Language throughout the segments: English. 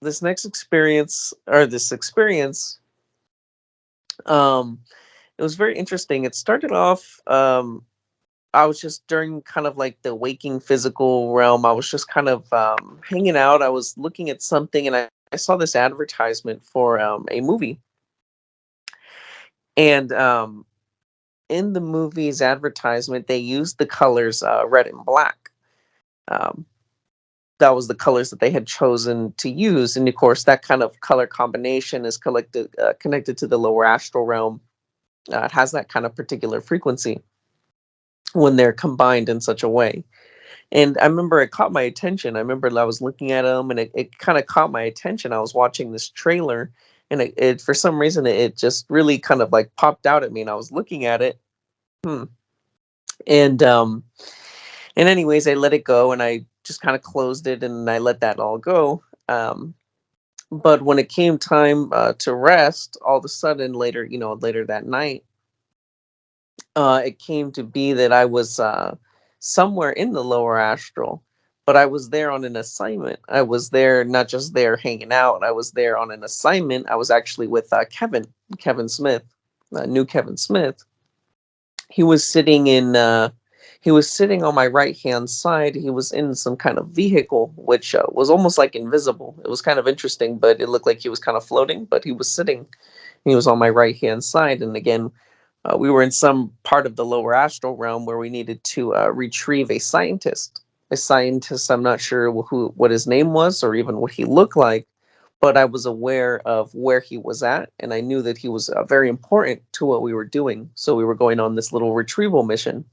this experience, um, it was very interesting. It started off, I was just during kind of like the waking physical realm. I was just kind of hanging out. I was looking at something, and I saw this advertisement for a movie. And in the movie's advertisement, they used the colors red and black. Um, that was the colors that they had chosen to use. And of course, that kind of color combination is connected to the lower astral realm. It has that kind of particular frequency when they're combined in such a way. And I remember it caught my attention. I remember I was looking at them, and it kind of caught my attention. I was watching this trailer, and it for some reason it just really kind of like popped out at me, and I was looking at it. Hmm. And anyways, I let it go, and I just kind of closed it, and I let that all go. But when it came time to rest, all of a sudden later that night, it came to be that I was somewhere in the lower astral, but I was there on an assignment. I was there, not just there hanging out. I was there on an assignment. I was actually with Kevin Smith, new Kevin Smith. He was sitting in. He was sitting on my right hand side. He was in some kind of vehicle, which was almost like invisible. It was kind of interesting, but it looked like he was kind of floating. But he was sitting. He was on my right hand side, and again, we were in some part of the lower astral realm where we needed to retrieve a scientist. A scientist, I'm not sure what his name was or even what he looked like, but I was aware of where he was at, and I knew that he was very important to what we were doing. So we were going on this little retrieval mission.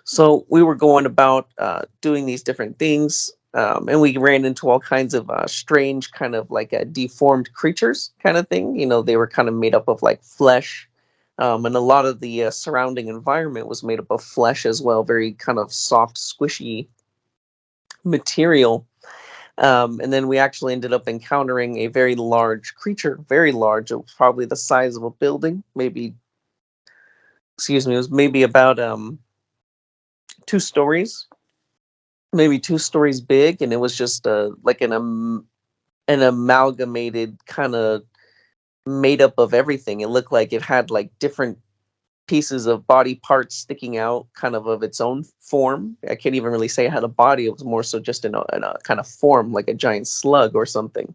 So we were going about doing these different things, and we ran into all kinds of strange, kind of like deformed creatures, kind of thing. They were kind of made up of like flesh, and a lot of the surrounding environment was made up of flesh as well, very kind of soft, squishy material. And then we actually ended up encountering a very large creature, very large. It was probably the size of a building, maybe, excuse me, it was maybe about 2 stories, maybe 2 stories big, and it was just like an amalgamated kind of made up of everything. It looked like it had like different pieces of body parts sticking out kind of its own form. I can't even really say it had a body. It was more so just in a kind of form, like a giant slug or something.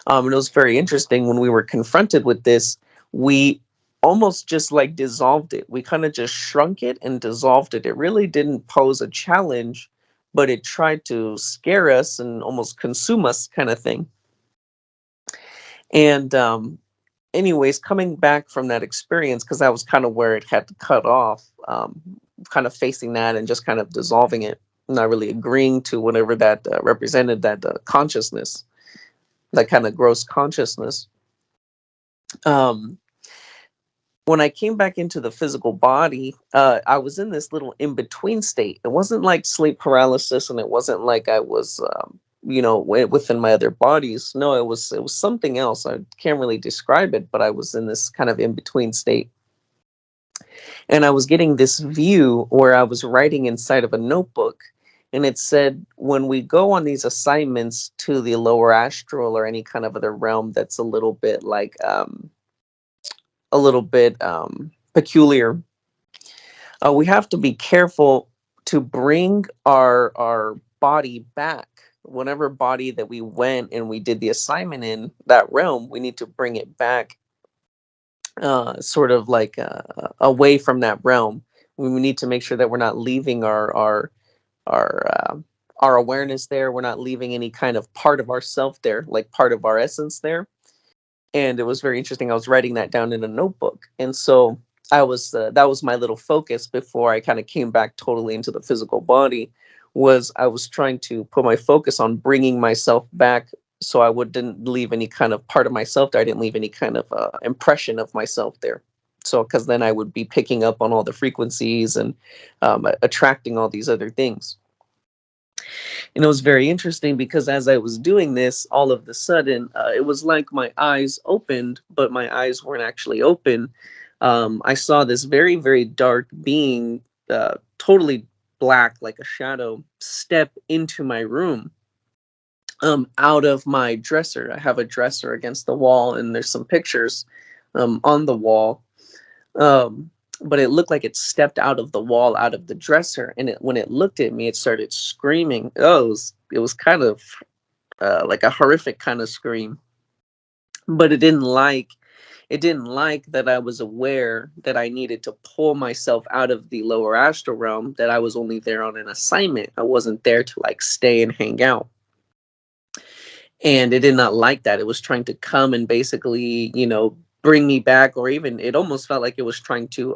And it was very interesting when we were confronted with this. We almost just like dissolved it. We kind of just shrunk it and dissolved it. It really didn't pose a challenge, but it tried to scare us and almost consume us, kind of thing. And anyways, coming back from that experience, because that was kind of where it had to cut off, kind of facing that and just kind of dissolving it, not really agreeing to whatever that represented, that consciousness, that kind of gross consciousness. When I came back into the physical body, I was in this little in-between state. It wasn't like sleep paralysis, and it wasn't like I was within my other bodies. No, it was something else. I can't really describe it, but I was in this kind of in-between state. And I was getting this view where I was writing inside of a notebook, and it said, when we go on these assignments to the lower astral or any kind of other realm that's a little bit like peculiar, we have to be careful to bring our body back. Whatever body that we went and we did the assignment in that realm, we need to bring it back, sort of like away from that realm. We need to make sure that we're not leaving our awareness there. We're not leaving any kind of part of ourself there, like part of our essence there. And it was very interesting. I was writing that down in a notebook, and so I was that was my little focus before I kind of came back totally into the physical body. Was I was trying to put my focus on bringing myself back, so I didn't leave any kind of part of myself there. I didn't leave any kind of impression of myself there. So, because then I would be picking up on all the frequencies and attracting all these other things. And it was very interesting because as I was doing this, all of the sudden, it was like my eyes opened, but my eyes weren't actually open. I saw this very, very dark being, totally black, like a shadow, step into my room. out of my dresser. I have a dresser against the wall, and there's some pictures on the wall. But it looked like it stepped out of the wall, out of the dresser, and when it looked at me, it started screaming. Oh, it was kind of like a horrific kind of scream. But it didn't like that I was aware that I needed to pull myself out of the lower astral realm, that I was only there on an assignment. I wasn't there to like stay and hang out. And it did not like that. It was trying to come and basically, bring me back, or even it almost felt like it was trying to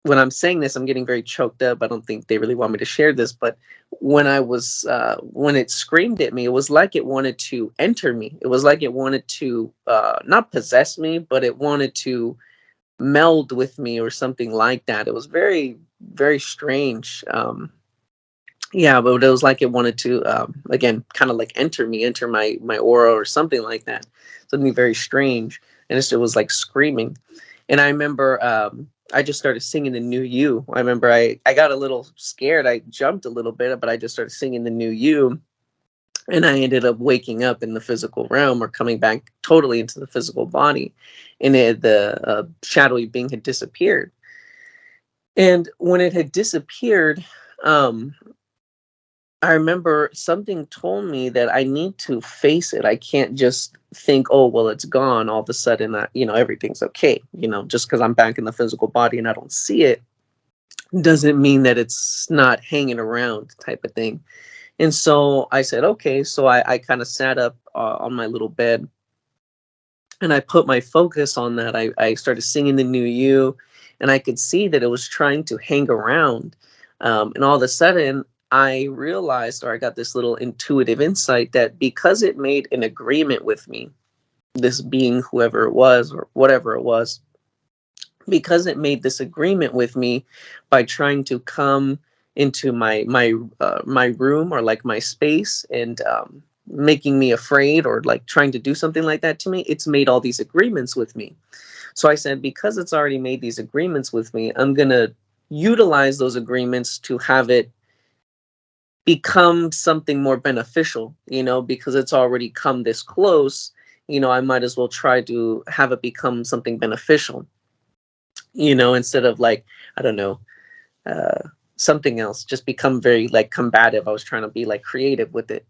when I'm saying this, I'm getting very choked up. I don't think they really want me to share this, but when it screamed at me, it was like it wanted to enter me. It was like it wanted to not possess me, but it wanted to meld with me or something like that. It was very, very strange. Yeah, but it was like it wanted to again, kind of like enter me, enter my aura or something like that. Something very strange, and it was like screaming. And I remember I just started singing the NUUU. I remember I got a little scared. I jumped a little bit, but I just started singing the NUUU, and I ended up waking up in the physical realm, or coming back totally into the physical body, and the shadowy being had disappeared. And when it had disappeared, I remember something told me that I need to face it. I can't just think, oh, well, it's gone. All of a sudden, everything's okay. Just because I'm back in the physical body and I don't see it doesn't mean that it's not hanging around, type of thing. And so I said, okay. So I kind of sat up on my little bed, and I put my focus on that. I started singing the NUUU, and I could see that it was trying to hang around. And all of a sudden, I realized, or I got this little intuitive insight, that because it made an agreement with me, this being, whoever it was or whatever it was, because it made this agreement with me by trying to come into my room, or like my space, and making me afraid, or like trying to do something like that to me, it's made all these agreements with me. So I said, because it's already made these agreements with me, I'm going to utilize those agreements to have it become something more beneficial, because it's already come this close. I might as well try to have it become something beneficial, instead of like, I don't know, uh, something else, just become very like combative. I was trying to be like creative with it.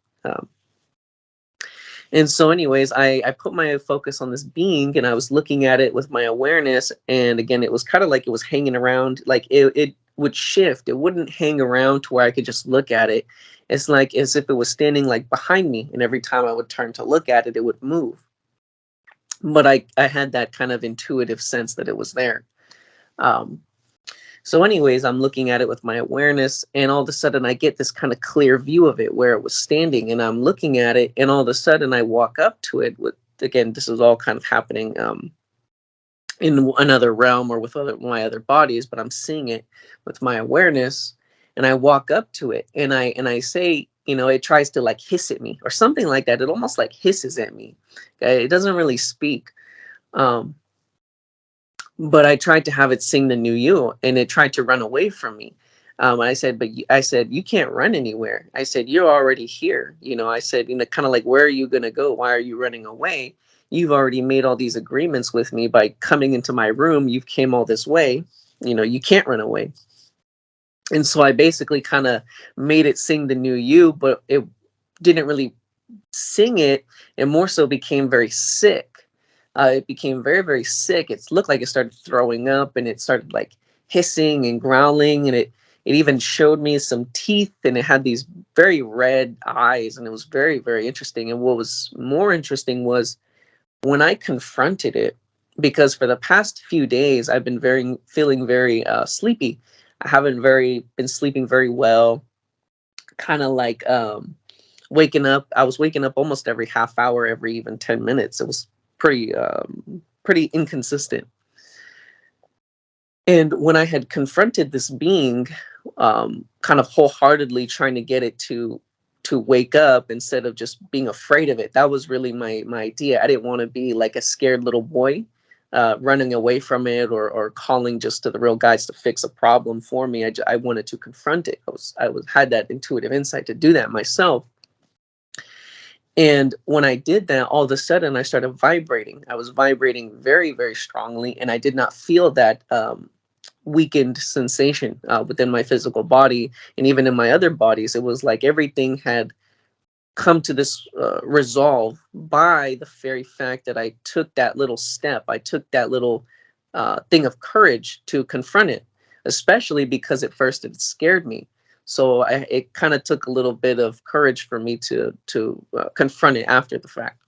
And so anyways, I put my focus on this being, and I was looking at it with my awareness. And again, it was kind of like it was hanging around, like it would shift. It wouldn't hang around to where I could just look at it. It's like as if it was standing like behind me. And every time I would turn to look at it, it would move. But I had that kind of intuitive sense that it was there. So anyways, I'm looking at it with my awareness, and all of a sudden I get this kind of clear view of it where it was standing, and I'm looking at it, and all of a sudden I walk up to it with, again, this is all kind of happening in another realm, or with my other bodies, but I'm seeing it with my awareness, and I walk up to it, and I say, it tries to like hiss at me or something like that. It almost like hisses at me. Okay? It doesn't really speak. But I tried to have it sing the NUUU, and it tried to run away from me. I said, I said, you can't run anywhere. I said, you're already here. I said, kind of like, where are you going to go? Why are you running away? You've already made all these agreements with me by coming into my room. You've came all this way. You can't run away. And so I basically kind of made it sing the NUUU, but it didn't really sing it. It more so became very sick. It became very, very sick. It looked like it started throwing up, and it started like hissing and growling, and it even showed me some teeth, and it had these very red eyes, and it was very, very interesting. And what was more interesting was when I confronted it, because for the past few days I've been feeling very sleepy. I haven't been sleeping very well. Kind of like waking up. I was waking up almost every half hour, every even 10 minutes. It was pretty inconsistent. And when I had confronted this being, kind of wholeheartedly trying to get it to wake up instead of just being afraid of it, that was really my idea. I didn't want to be like a scared little boy running away from it, or calling just to the real guides to fix a problem for me. I wanted to confront it. I had that intuitive insight to do that myself. And when I did that, all of a sudden I started vibrating. I was vibrating very, very strongly, and I did not feel that weakened sensation within my physical body. And even in my other bodies, it was like everything had come to this resolve by the very fact that I took that little step. I took that little thing of courage to confront it, especially because at first it scared me. So it kind of took a little bit of courage for me to confront it after the fact.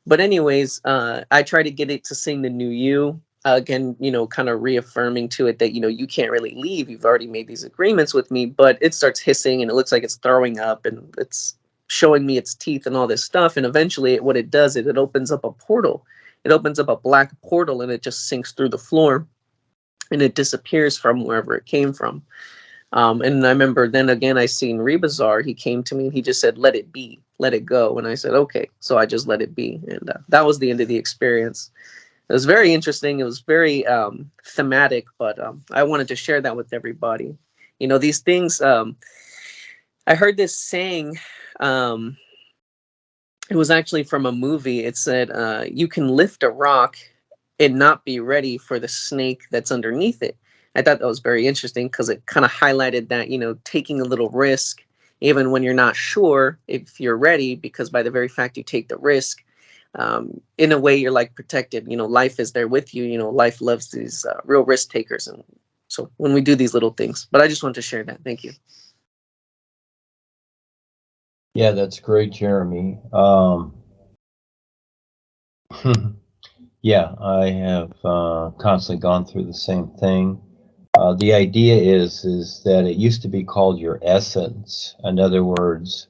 But anyways, I try to get it to sing the NUUU. Again, kind of reaffirming to it that, you can't really leave. You've already made these agreements with me, but it starts hissing and it looks like it's throwing up and it's showing me its teeth and all this stuff. And eventually what it does is it opens up a portal. It opens up a black portal and it just sinks through the floor and it disappears from wherever it came from. And I remember then again, I seen Rebazar. He came to me and he just said, let it be, let it go. And I said, okay. So I just let it be. And that was the end of the experience. It was very interesting. It was very thematic, but I wanted to share that with everybody. These things, I heard this saying, it was actually from a movie. It said, you can lift a rock and not be ready for the snake that's underneath it. I thought that was very interesting because it kind of highlighted that, taking a little risk, even when you're not sure if you're ready, because by the very fact you take the risk, in a way you're like protected. Life is there with you. Life loves these real risk takers. And so when we do these little things, but I just want to share that. Thank you. Yeah, that's great, Jeremy. Yeah, I have constantly gone through the same thing. The idea is that it used to be called your essence. In other words,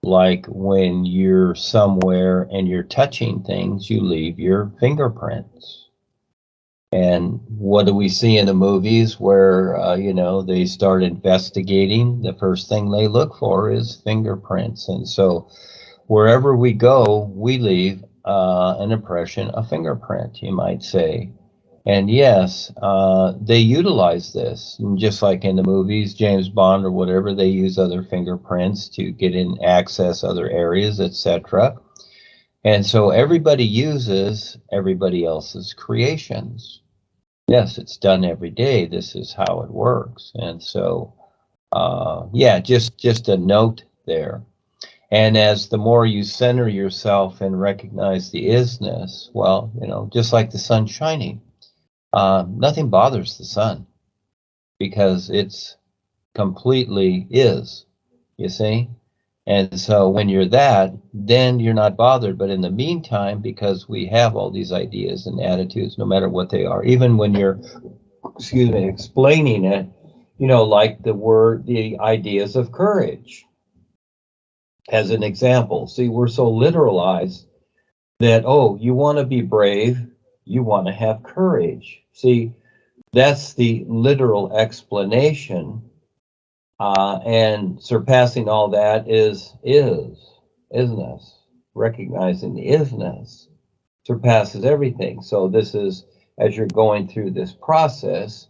like when you're somewhere and you're touching things, you leave your fingerprints. And what do we see in the movies where, they start investigating? The first thing they look for is fingerprints. And so wherever we go, we leave an impression, a fingerprint, you might say. And yes, they utilize this. And just like in the movies, James Bond or whatever, they use other fingerprints to get in, access other areas, etc. And so everybody uses everybody else's creations. Yes, it's done every day. This is how it works. And so, yeah, just a note there. And as the more you center yourself and recognize the isness, well, just like the sun shining, nothing bothers the sun because it's completely is, you see? And so when you're that, then you're not bothered. But in the meantime, because we have all these ideas and attitudes, no matter what they are, even when you're, explaining it, like the ideas of courage, as an example. See, we're so literalized that, oh, you want to be brave, you want to have courage. See, that's the literal explanation. And surpassing all that is isness. Recognizing the isness surpasses everything. So this is, as you're going through this process,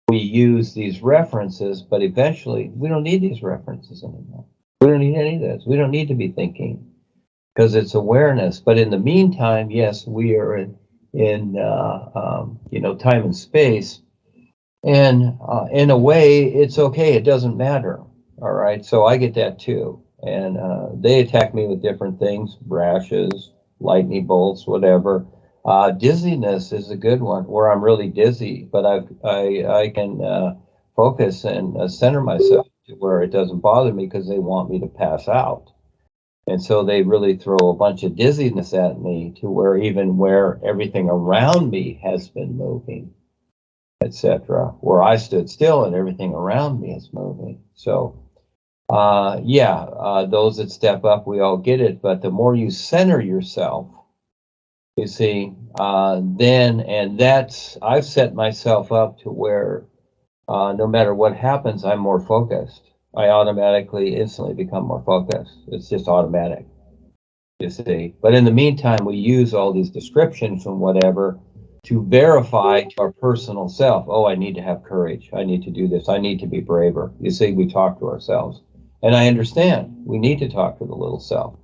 we use these references, but eventually we don't need these references anymore. We don't need any of this. We don't need to be thinking because it's awareness. But in the meantime, yes, we are in time and space. And in a way, it's okay. It doesn't matter. All right. So I get that too. And they attack me with different things, rashes, lightning bolts, whatever. Dizziness is a good one where I'm really dizzy, but I can focus and center myself to where it doesn't bother me because they want me to pass out. And so they really throw a bunch of dizziness at me to where even where everything around me has been moving, etc., where I stood still and everything around me is moving. So, those that step up, we all get it. But the more you center yourself, you see, I've set myself up to where no matter what happens, I'm more focused. I automatically, instantly become more focused. It's just automatic, you see. But in the meantime, we use all these descriptions and whatever to verify to our personal self, oh, I need to have courage. I need to do this. I need to be braver. You see, we talk to ourselves. And I understand we need to talk to the little self.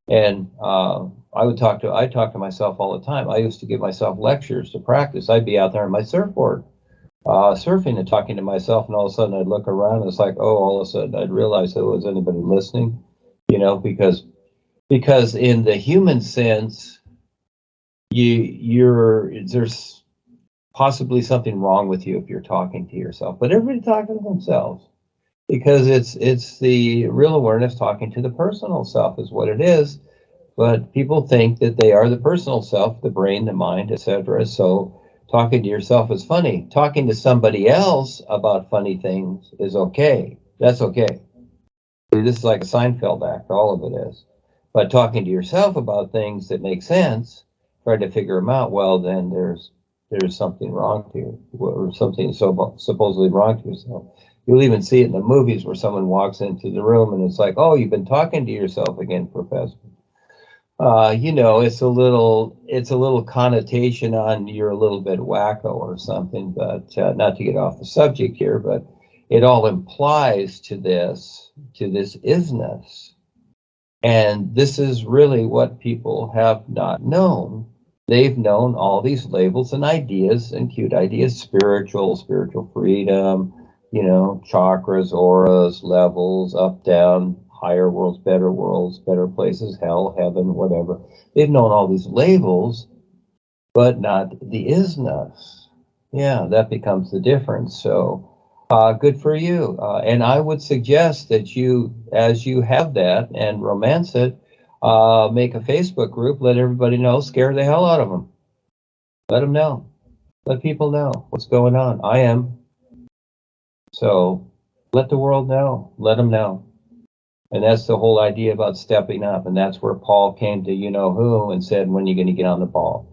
And I talk to myself all the time. I used to give myself lectures to practice. I'd be out there on my surfboard, surfing and talking to myself, and all of a sudden I'd look around and it's like, oh, all of a sudden I'd realize there was anybody listening, because in the human sense, there's possibly something wrong with you if you're talking to yourself, but everybody talking to themselves, because it's the real awareness talking to the personal self is what it is. But people think that they are the personal self, the brain, the mind, etc. So talking to yourself is funny. Talking to somebody else about funny things is okay. That's okay. This is like a Seinfeld act, all of it is. But talking to yourself about things that make sense, try to figure them out, well, then there's something wrong to you, or something supposedly wrong to yourself. You'll even see it in the movies where someone walks into the room and it's like, oh, you've been talking to yourself again, Professor. It's a little connotation on you're a little bit wacko or something, but not to get off the subject here, but it all implies to this isness. And this is really what people have not known. They've known all these labels and ideas and cute ideas, spiritual freedom, chakras, auras, levels, up, down, higher worlds, better places, hell, heaven, whatever. They've known all these labels, but not the isness. Yeah, that becomes the difference. So good for you. And I would suggest that you, as you have that and romance it, make a Facebook group, let everybody know, scare the hell out of them. Let them know. Let people know what's going on. I am. So let the world know. Let them know. And that's the whole idea about stepping up. And that's where Paul came to you-know-who and said, when are you going to get on the ball?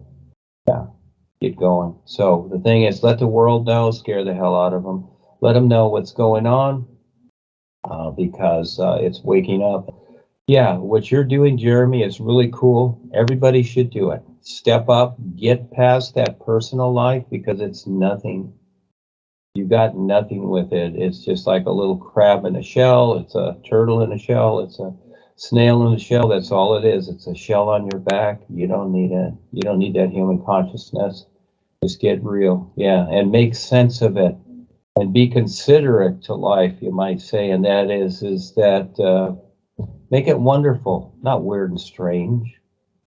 Yeah, get going. So the thing is, let the world know, scare the hell out of them. Let them know what's going on because it's waking up. Yeah, what you're doing, Jeremy, is really cool. Everybody should do it. Step up, get past that personal life because it's nothing. You got nothing with it. It's just like a little crab in a shell. It's a turtle in a shell. It's a snail in a shell. That's all it is. It's a shell on your back. You don't need it. You don't need that human consciousness. Just get real. Yeah, and make sense of it. And be considerate to life, you might say. And that is that make it wonderful, not weird and strange,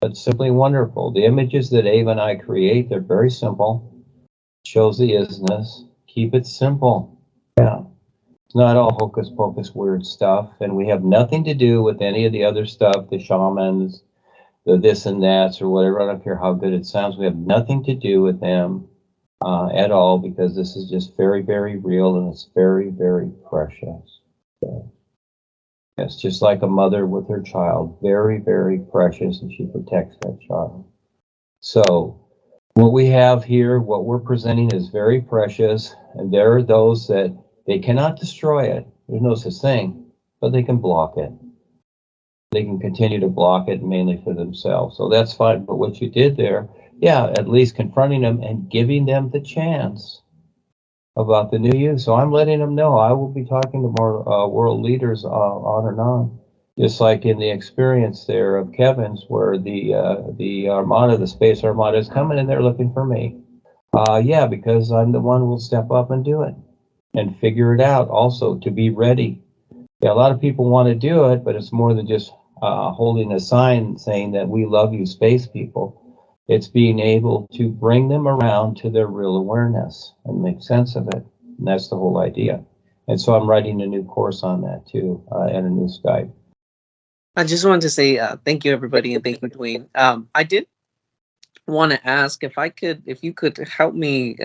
but simply wonderful. The images that Ava and I create, they're very simple. Shows the isness. Keep it simple. Yeah. It's not all hocus pocus weird stuff. And we have nothing to do with any of the other stuff, the shamans, the this and that's or whatever. I don't care how good it sounds. We have nothing to do with them at all because this is just very, very real and it's very, very precious. So, it's just like a mother with her child. Very, very precious, and she protects that child. So what we have here, what we're presenting is very precious, and there are those that they cannot destroy it. There's no such thing, but they can block it. They can continue to block it mainly for themselves. So that's fine. But what you did there, yeah, at least confronting them and giving them the chance about the new you. So I'm letting them know I will be talking to more world leaders on and on. Just like in the experience there of Kevin's, where the Armada, the Space Armada, is coming and they're looking for me. Yeah, because I'm the one who will step up and do it and figure it out. Also, to be ready. Yeah, a lot of people want to do it, but it's more than just holding a sign saying that we love you, space people. It's being able to bring them around to their real awareness and make sense of it. And that's the whole idea. And so I'm writing a new course on that too, and a new Skype. I just wanted to say thank you, everybody, and thank you, Duane. I did want to ask if you could help me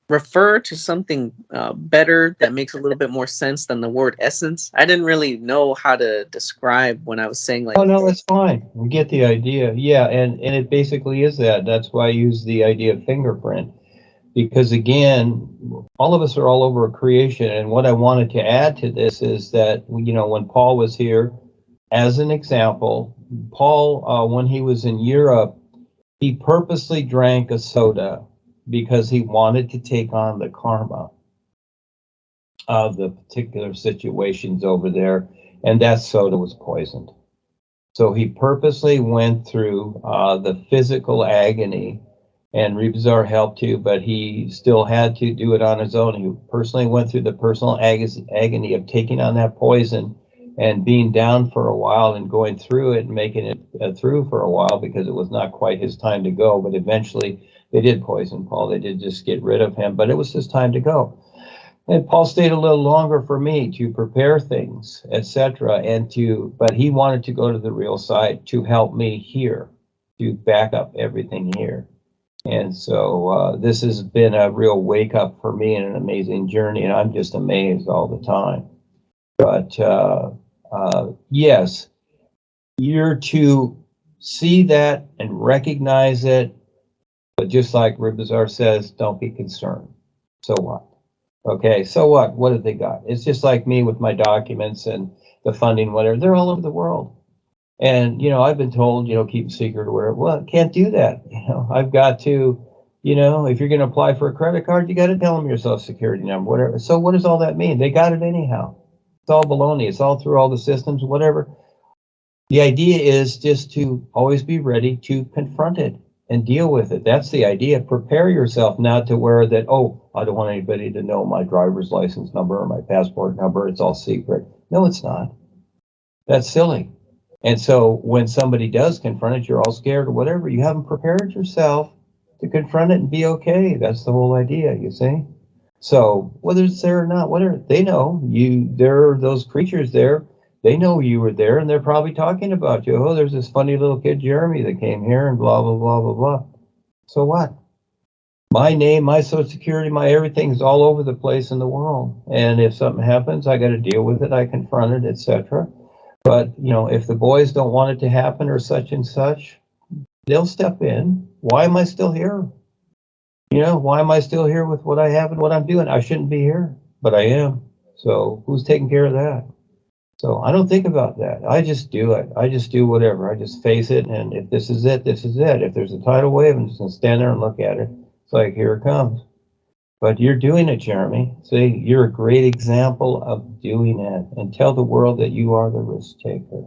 refer to something better that makes a little bit more sense than the word essence. I didn't really know how to describe when I was saying like. Oh no, that's fine. We get the idea. Yeah, and it basically is that. That's why I use the idea of fingerprint. Because again, all of us are all over creation. And what I wanted to add to this is that, when Paul was here, as an example, Paul, when he was in Europe, he purposely drank a soda because he wanted to take on the karma. of the particular situations over there, and that soda was poisoned. So he purposely went through the physical agony, and Rebazar helped too, but he still had to do it on his own. He personally went through the personal agony of taking on that poison and being down for a while and going through it and making it through for a while, because it was not quite his time to go. But eventually they did poison Paul. They did just get rid of him, but it was his time to go. And Paul stayed a little longer for me to prepare things, etc. But he wanted to go to the real side to help me here, to back up everything here. And so this has been a real wake up for me and an amazing journey, and I'm just amazed all the time. But yes, you're to see that and recognize it, but just like Rebazar says, don't be concerned. So what? Okay, so what? What have they got? It's just like me with my documents and the funding, whatever. They're all over the world. And, I've been told, keep it secret or whatever. Well, can't do that. I've got to, if you're going to apply for a credit card, you got to tell them your social security number, whatever. So what does all that mean? They got it anyhow. It's all baloney. It's all through all the systems, whatever. The idea is just to always be ready to confront it and deal with it. That's the idea. Prepare yourself not to wear that, oh, I don't want anybody to know my driver's license number or my passport number. It's all secret. No, it's not. That's silly. And so when somebody does confront it, you're all scared or whatever. You haven't prepared yourself to confront it and be okay. That's the whole idea, you see? So whether it's there or not, whatever, they know you. There are those creatures there. They know you were there, and they're probably talking about you. Oh, there's this funny little kid, Jeremy, that came here, and blah, blah, blah, blah, blah. So what? My name, my social security, my everything is all over the place in the world. And if something happens, I got to deal with it. I confront it, etc. But, if the boys don't want it to happen or such and such, they'll step in. Why am I still here? Why am I still here with what I have and what I'm doing? I shouldn't be here, but I am. So who's taking care of that? So I don't think about that. I just do it. I just do whatever. I just face it. And if this is it, this is it. If there's a tidal wave, I'm just going to stand there and look at it. It's like, here it comes. But you're doing it, Jeremy. See, you're a great example of doing it. And tell the world that you are the risk taker.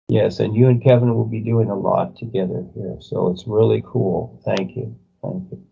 Yes, and you and Kevin will be doing a lot together here. So it's really cool. Thank you. Thank you.